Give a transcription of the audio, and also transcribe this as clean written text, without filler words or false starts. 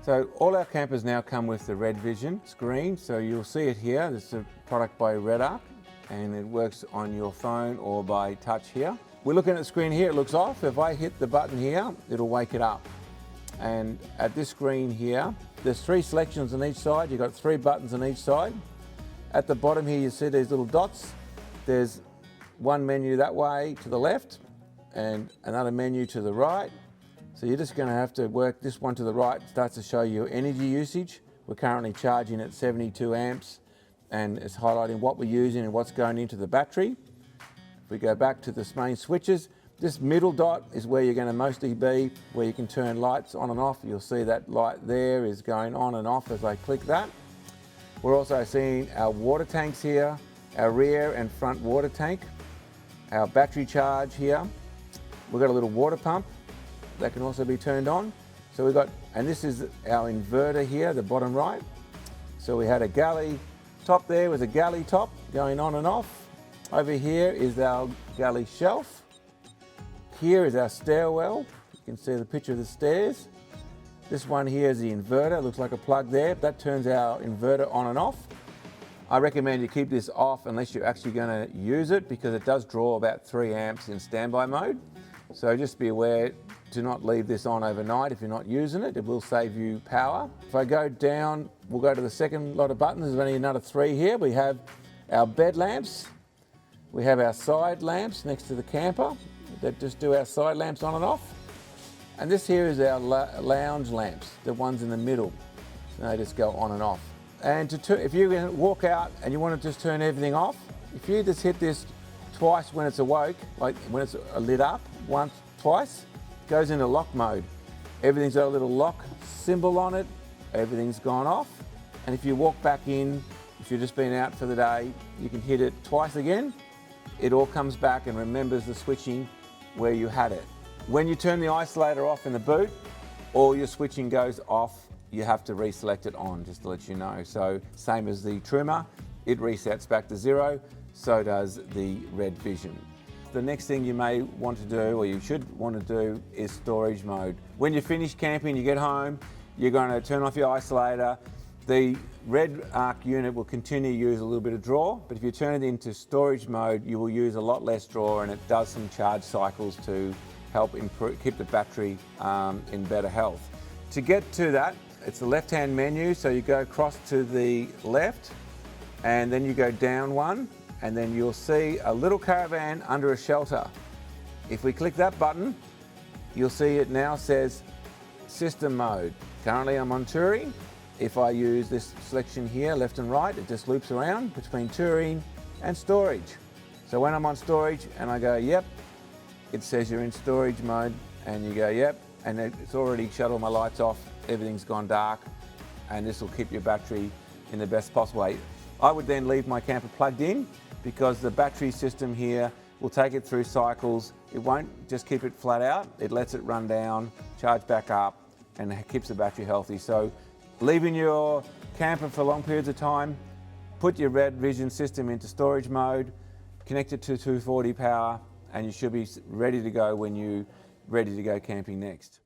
So all our campers now come with the RedVision screen, so you'll see it here. This is a product by Redarc, and it works on your phone or by touch here. We're looking at the screen here, it looks off. If I hit the button here, it'll wake it up. And at this screen here, there's 3 selections on each side. You've got 3 buttons on each side. At the bottom here, you see these little dots. There's one menu that way to the left and another menu to the right. So you're just going to have to work this one to the right. It starts to show you energy usage. We're currently charging at 72 amps, and it's highlighting what we're using and what's going into the battery. If we go back to the main switches, this middle dot is where you're going to mostly be, where you can turn lights on and off. You'll see that light there is going on and off as I click that. We're also seeing our water tanks here, our rear and front water tank, our battery charge here. We've got a little water pump that can also be turned on. So we've got, and this is our inverter here, the bottom right. So we had a galley top there with a galley top going on and off. Over here is our galley shelf. Here is our stairwell. You can see the picture of the stairs. This one here is the inverter. It looks like a plug there. That turns our inverter on and off. I recommend you keep this off unless you're actually going to use it, because it does draw about 3 amps in standby mode. So just be aware to not leave this on overnight if you're not using it. It will save you power. If I go down, we'll go to the second lot of buttons. There's only another 3 here. We have our bed lamps. We have our side lamps next to the camper that just do our side lamps on and off. And this here is our lounge lamps, the ones in the middle. So they just go on and off. And if you walk out and you want to just turn everything off, if you just hit this twice when it's awoke, like when it's lit up, twice, it goes into lock mode. Everything's got a little lock symbol on it, everything's gone off. And if you walk back in, if you've just been out for the day, you can hit it twice again. It all comes back and remembers the switching where you had it. When you turn the isolator off in the boot, all your switching goes off. You have to reselect it on, just to let you know. So same as the trimmer, it resets back to 0, so does the RedVision. The next thing you may want to do, or you should want to do, is storage mode. When you finish camping, you get home, you're going to turn off your isolator. The Redarc unit will continue to use a little bit of draw, but if you turn it into storage mode, you will use a lot less draw, and it does some charge cycles to help keep the battery in better health. To get to that, it's the left-hand menu, so you go across to the left, and then you go down one, and then you'll see a little caravan under a shelter. If we click that button, you'll see it now says system mode. Currently I'm on touring. If I use this selection here, left and right, it just loops around between touring and storage. So when I'm on storage and I go, yep, it says you're in storage mode, and you go, yep, and it's already shut all my lights off, everything's gone dark, and this will keep your battery in the best possible way. I would then leave my camper plugged in, because the battery system here will take it through cycles. It won't just keep it flat out, it lets it run down, charge back up, and it keeps the battery healthy. So leaving your camper for long periods of time, put your RedVision system into storage mode, connect it to 240 power, and you should be ready to go when you're ready to go camping next.